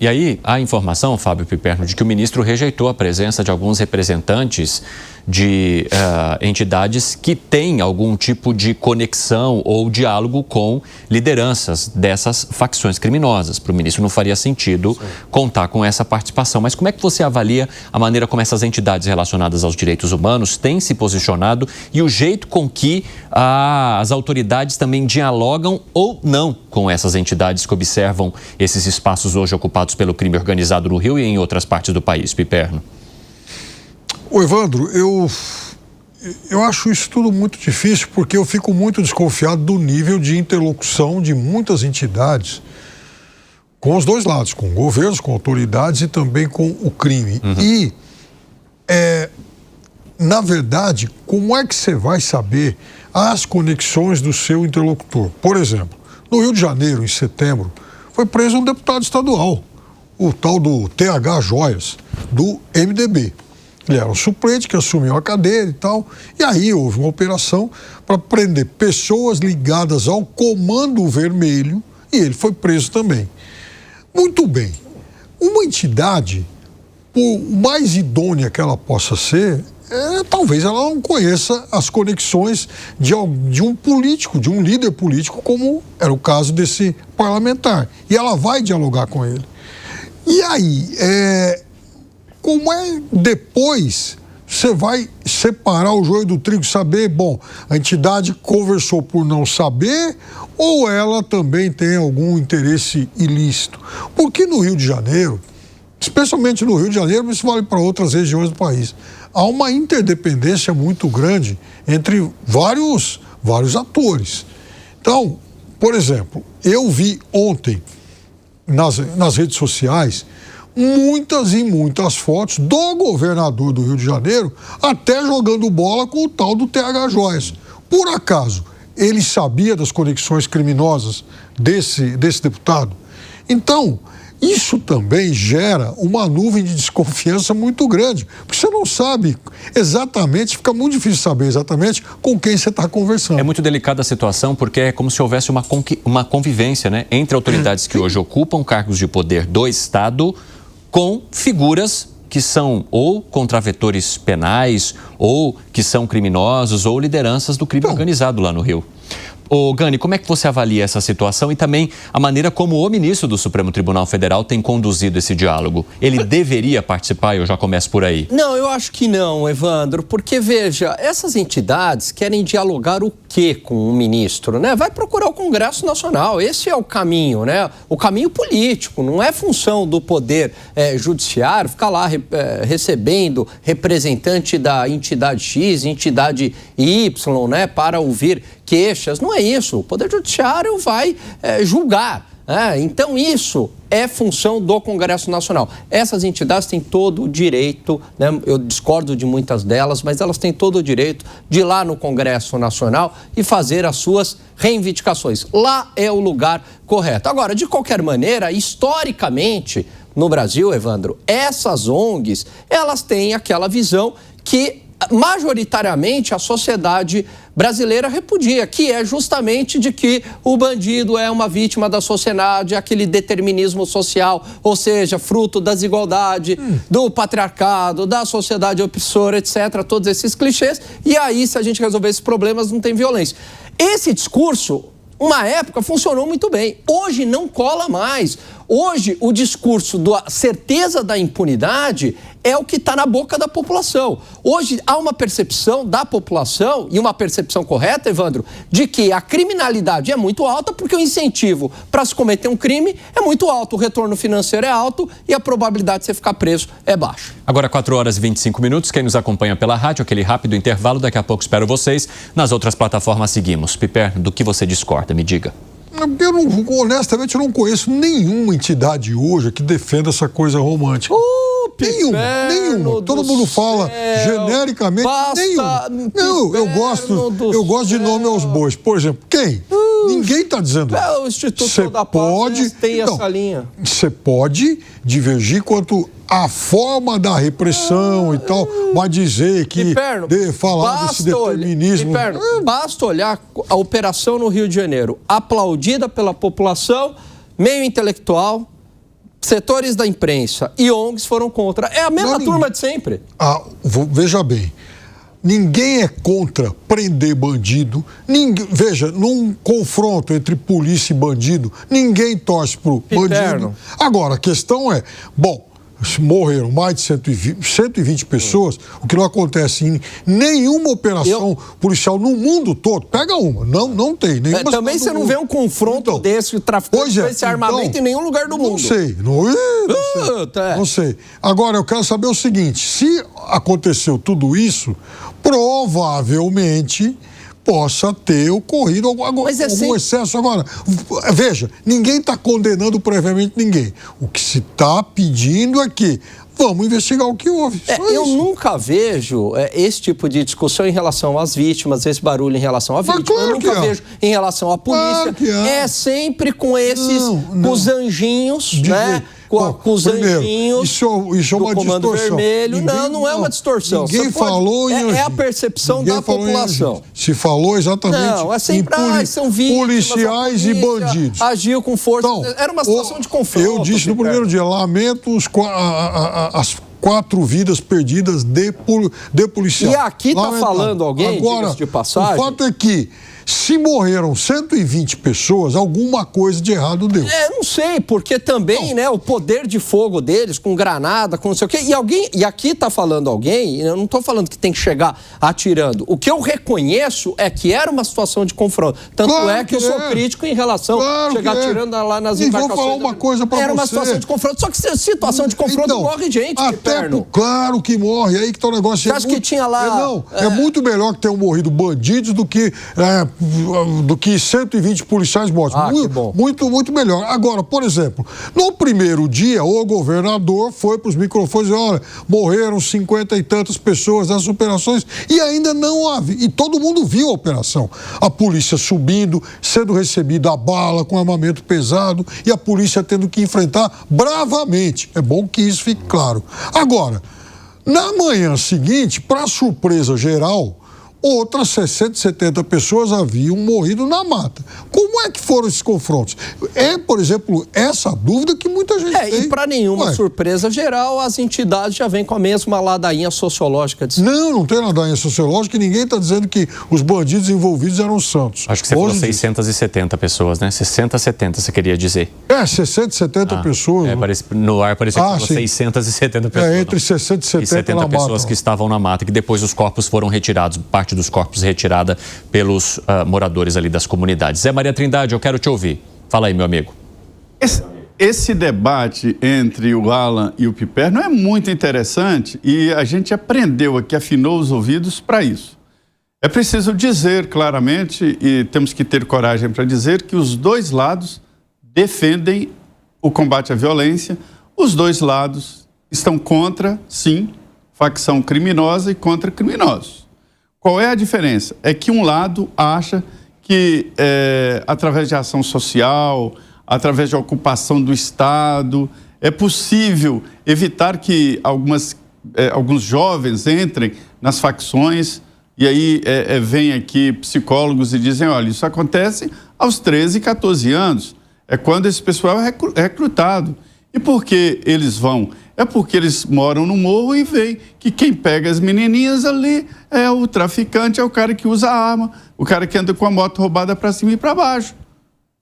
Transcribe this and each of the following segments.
E aí, há informação, Fábio Piperno, de que o ministro rejeitou a presença de alguns representantes de entidades que têm algum tipo de conexão ou diálogo com lideranças dessas facções criminosas. Para o ministro não faria sentido contar com essa participação. Mas como é que você avalia a maneira como essas entidades relacionadas aos direitos humanos têm se posicionado e o jeito com que as autoridades também dialogam ou não com essas entidades que observam esses espaços hoje ocupados pelo crime organizado no Rio e em outras partes do país, Piperno? Ô, Evandro, eu acho isso tudo muito difícil porque eu fico muito desconfiado do nível de interlocução de muitas entidades com os dois lados, com governos, com autoridades e também com o crime. E, na verdade, como é que você vai saber as conexões do seu interlocutor? Por exemplo, no Rio de Janeiro, em setembro, foi preso um deputado estadual, o tal do TH Joias, do MDB. Ele era um suplente que assumiu a cadeira e tal. E aí houve uma operação para prender pessoas ligadas ao Comando Vermelho e ele foi preso também. Muito bem. Uma entidade, por mais idônea que ela possa ser, talvez ela não conheça as conexões de um político, de um líder político, como era o caso desse parlamentar. E ela vai dialogar com ele. E aí, como é depois você vai separar o joio do trigo, saber, bom, a entidade conversou por não saber ou ela também tem algum interesse ilícito? Porque no Rio de Janeiro, especialmente no Rio de Janeiro, mas isso vale para outras regiões do país, há uma interdependência muito grande entre vários atores. Então, por exemplo, eu vi ontem nas redes sociais muitas e muitas fotos do governador do Rio de Janeiro até jogando bola com o tal do TH Joias. Por acaso, ele sabia das conexões criminosas desse deputado? Então, isso também gera uma nuvem de desconfiança muito grande, porque você não sabe exatamente, fica muito difícil saber exatamente com quem você está conversando. É muito delicada a situação porque é como se houvesse uma convivência, né, entre autoridades que hoje ocupam cargos de poder do Estado com figuras que são ou contravetores penais, ou que são criminosos, ou lideranças do crime organizado lá no Rio. Ô, Gani, como é que você avalia essa situação e também a maneira como o ministro do Supremo Tribunal Federal tem conduzido esse diálogo? Ele deveria participar? Eu já começo por aí. Não, eu acho que não, Evandro, porque, veja, essas entidades querem dialogar o quê com o ministro, né? Vai procurar o Congresso Nacional, esse é o caminho, né? O caminho político, não é função do poder judiciário ficar lá recebendo representante da entidade X, entidade Y, né, para ouvir queixas, não é isso. O Poder Judiciário vai julgar. Então, isso é função do Congresso Nacional. Essas entidades têm todo o direito, né, eu discordo de muitas delas, mas elas têm todo o direito de ir lá no Congresso Nacional e fazer as suas reivindicações. Lá é o lugar correto. Agora, de qualquer maneira, historicamente, no Brasil, Evandro, essas ONGs, elas têm aquela visão que majoritariamente a sociedade brasileira repudia, que é justamente de que o bandido é uma vítima da sociedade, aquele determinismo social, ou seja, fruto da desigualdade, do patriarcado, da sociedade opressora, etc., todos esses clichês, e aí, se a gente resolver esses problemas, não tem violência. Esse discurso, uma época, funcionou muito bem. Hoje não cola mais. Hoje, o discurso da certeza da impunidade é o que está na boca da população. Hoje, há uma percepção da população, e uma percepção correta, Evandro, de que a criminalidade é muito alta porque o incentivo para se cometer um crime é muito alto, o retorno financeiro é alto e a probabilidade de você ficar preso é baixa. Agora, 4 horas e 25 minutos. Quem nos acompanha pela rádio, aquele rápido intervalo, daqui a pouco espero vocês. Nas outras plataformas seguimos. Piperno, do que você discorda? Me diga. Honestamente, eu não conheço nenhuma entidade hoje que defenda essa coisa romântica. Nenhuma. Todo mundo fala genericamente. Nenhuma. Não, eu gosto de nome aos bois. Por exemplo, quem? Ninguém está dizendo. O Instituto da Paz tem essa linha. Você pode divergir quanto à forma da repressão e tal, mas dizer que falar desse determinismo. Basta olhar a operação no Rio de Janeiro, aplaudida pela população, meio intelectual, setores da imprensa e ONGs foram contra. É a mesma turma de sempre. Veja bem, ninguém é contra prender bandido. Veja, num confronto entre polícia e bandido, ninguém torce pro bandido. Agora, a questão é, morreram mais de 120 pessoas, o que não acontece em nenhuma operação policial no mundo todo. Pega uma, não tem. Também você não vê um confronto desse, o traficante com esse armamento em nenhum lugar do mundo. Não sei. Agora, eu quero saber o seguinte, se aconteceu tudo isso, provavelmente possa ter ocorrido algum excesso. Agora, veja, ninguém está condenando previamente ninguém. O que se está pedindo é que vamos investigar o que houve. Eu nunca vejo esse tipo de discussão em relação às vítimas, esse barulho em relação à vítima. Claro, eu nunca vejo em relação à polícia. É sempre com esses, com os anjinhos, né? Com os anjinhos isso é uma do Comando distorção. Vermelho. Não é uma distorção. Ninguém falou em anjinho. É a percepção da população. Se falou exatamente não, é sempre, são vítimas, policiais e bandidos. Agiu com força. Então, era uma situação de confronto. Eu disse no primeiro dia, lamento as 4 vidas perdidas de policial. E aqui está falando alguém, agora, de passagem. O fato é que se morreram 120 pessoas, alguma coisa de errado deu. Não sei, porque também, o poder de fogo deles, com granada, com não sei o quê. E aqui está falando alguém, eu não estou falando que tem que chegar atirando. O que eu reconheço é que era uma situação de confronto. Tanto que eu sou crítico em relação a chegar atirando lá nas embarcações. E vou falar uma coisa para você. Era uma situação de confronto. Só que situação de confronto morre gente, claro que morre. Aí que está o negócio. Você acha que tinha lá... É muito melhor que tenham morrido bandidos do que 120 policiais mortos. Muito melhor. Agora, por exemplo, no primeiro dia, o governador foi para os microfones e olha, morreram 50 e tantas pessoas nas operações e ainda não havia. E todo mundo viu a operação. A polícia subindo, sendo recebida a bala com armamento pesado e a polícia tendo que enfrentar bravamente. É bom que isso fique claro. Agora, na manhã seguinte, para surpresa geral, outras 60, 70 pessoas haviam morrido na mata. Como é que foram esses confrontos? Por exemplo, essa dúvida que muita gente tem. E para nenhuma surpresa geral, as entidades já vêm com a mesma ladainha sociológica. Não tem ladainha sociológica e ninguém está dizendo que os bandidos envolvidos eram santos. Acho que você falou 670 pessoas, né? 60, 70, você queria dizer. 60, 70 pessoas. No ar parecia que falou 670 pessoas. Entre 60 e 70 pessoas que estavam na mata, que depois os corpos foram retirados, parte dos corpos retirada pelos moradores ali das comunidades. Zé Maria Trindade, eu quero te ouvir. Fala aí, meu amigo. Esse debate entre o Alan e o Piperno é muito interessante e a gente aprendeu aqui, afinou os ouvidos para isso. É preciso dizer claramente, e temos que ter coragem para dizer, que os dois lados defendem o combate à violência, os dois lados estão contra, sim, facção criminosa e contra criminosos. Qual é a diferença? É que um lado acha que, através de ação social, através de ocupação do Estado, é possível evitar que alguns jovens entrem nas facções e aí vêm aqui psicólogos e dizem, olha, isso acontece aos 13, 14 anos, é quando esse pessoal é recrutado. E por que eles vão? É porque eles moram no morro e veem que quem pega as menininhas ali é o traficante, é o cara que usa arma, o cara que anda com a moto roubada para cima e para baixo,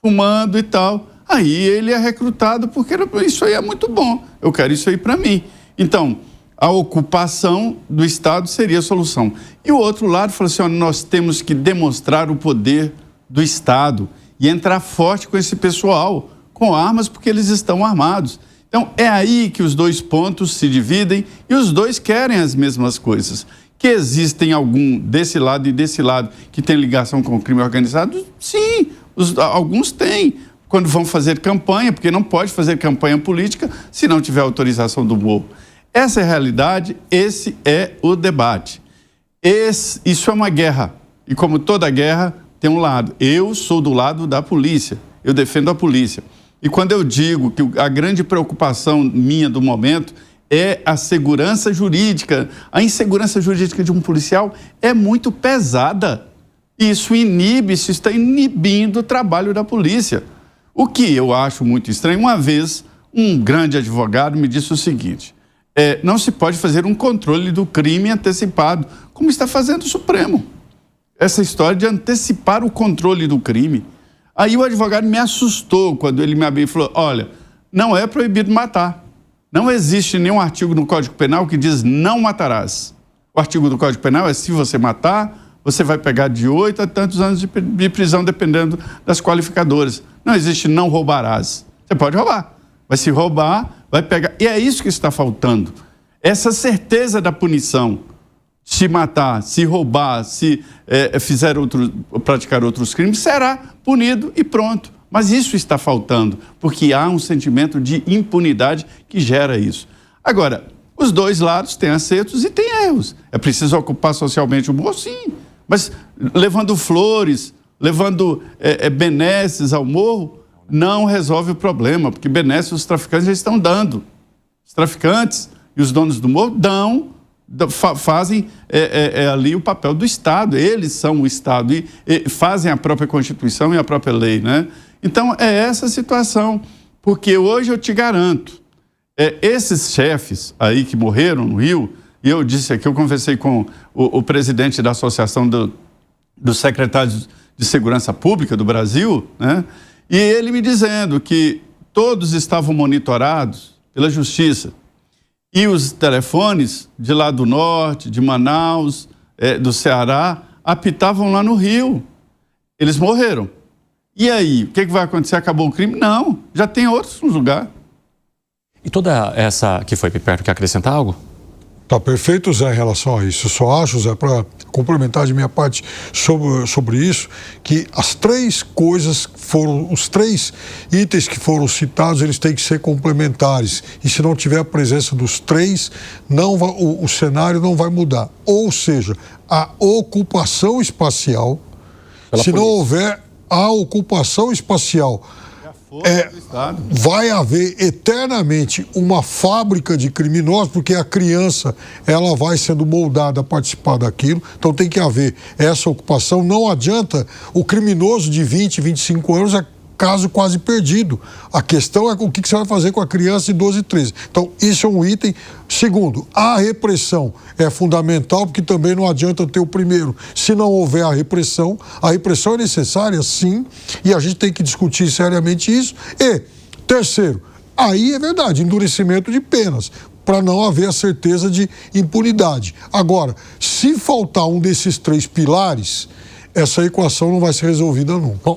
fumando e tal. Aí ele é recrutado porque isso aí é muito bom, eu quero isso aí para mim. Então, a ocupação do Estado seria a solução. E o outro lado falou assim, nós temos que demonstrar o poder do Estado e entrar forte com esse pessoal, com armas, porque eles estão armados. Então, é aí que os dois pontos se dividem e os dois querem as mesmas coisas. Que existem algum desse lado e desse lado que tem ligação com o crime organizado? Sim, alguns têm. Quando vão fazer campanha, porque não pode fazer campanha política se não tiver autorização do morro. Essa é a realidade, esse é o debate. Isso é uma guerra. E como toda guerra, tem um lado. Eu sou do lado da polícia, eu defendo a polícia. E quando eu digo que a grande preocupação minha do momento é a segurança jurídica, a insegurança jurídica de um policial é muito pesada. Isso está inibindo o trabalho da polícia. O que eu acho muito estranho, uma vez um grande advogado me disse o seguinte: não se pode fazer um controle do crime antecipado, como está fazendo o Supremo. Essa história de antecipar o controle do crime. Aí o advogado me assustou quando ele me abriu e falou: olha, não é proibido matar. Não existe nenhum artigo no Código Penal que diz não matarás. O artigo do Código Penal é: se você matar, você vai pegar de 8 a tantos anos de prisão, dependendo das qualificadoras. Não existe não roubarás. Você pode roubar, mas se roubar, vai pegar. E é isso que está faltando. Essa certeza da punição. Se matar, se roubar, se praticar outros crimes, será punido e pronto. Mas isso está faltando, porque há um sentimento de impunidade que gera isso. Agora, os dois lados têm acertos e têm erros. É preciso ocupar socialmente o morro, sim. Mas levando flores, levando benesses ao morro, não resolve o problema, porque benesses os traficantes já estão dando. Os traficantes e os donos do morro fazem ali o papel do Estado. Eles são o Estado e fazem a própria Constituição e a própria lei, né? Então, é essa a situação. Porque hoje eu te garanto, esses chefes aí que morreram no Rio, e eu disse aqui, eu conversei com o presidente da Associação dos Secretários de Segurança Pública do Brasil, né? E ele me dizendo que todos estavam monitorados pela Justiça. E os telefones de lá do norte, de Manaus, do Ceará, apitavam lá no Rio. Eles morreram. E aí, o que vai acontecer? Acabou o crime? Não, já tem outros no lugar. E toda essa que foi, Piperno, quer acrescentar algo? Tá perfeito, Zé, em relação a isso. Eu só acho, Zé, para complementar de minha parte sobre isso, que as três coisas os três itens que foram citados, eles têm que ser complementares. E se não tiver a presença dos três, o cenário não vai mudar. Ou seja, a ocupação espacial, não houver a ocupação espacial, vai haver eternamente uma fábrica de criminosos, porque a criança ela vai sendo moldada a participar daquilo, então tem que haver essa ocupação. Não adianta o criminoso de 20, 25 anos caso quase perdido. A questão é o que você vai fazer com a criança de 12, 13. Então, isso é um item. Segundo, a repressão é fundamental, porque também não adianta ter o primeiro. Se não houver a repressão é necessária, sim, e a gente tem que discutir seriamente isso. E, terceiro, aí é verdade, endurecimento de penas, para não haver a certeza de impunidade. Agora, se faltar um desses três pilares, essa equação não vai ser resolvida nunca. Bom,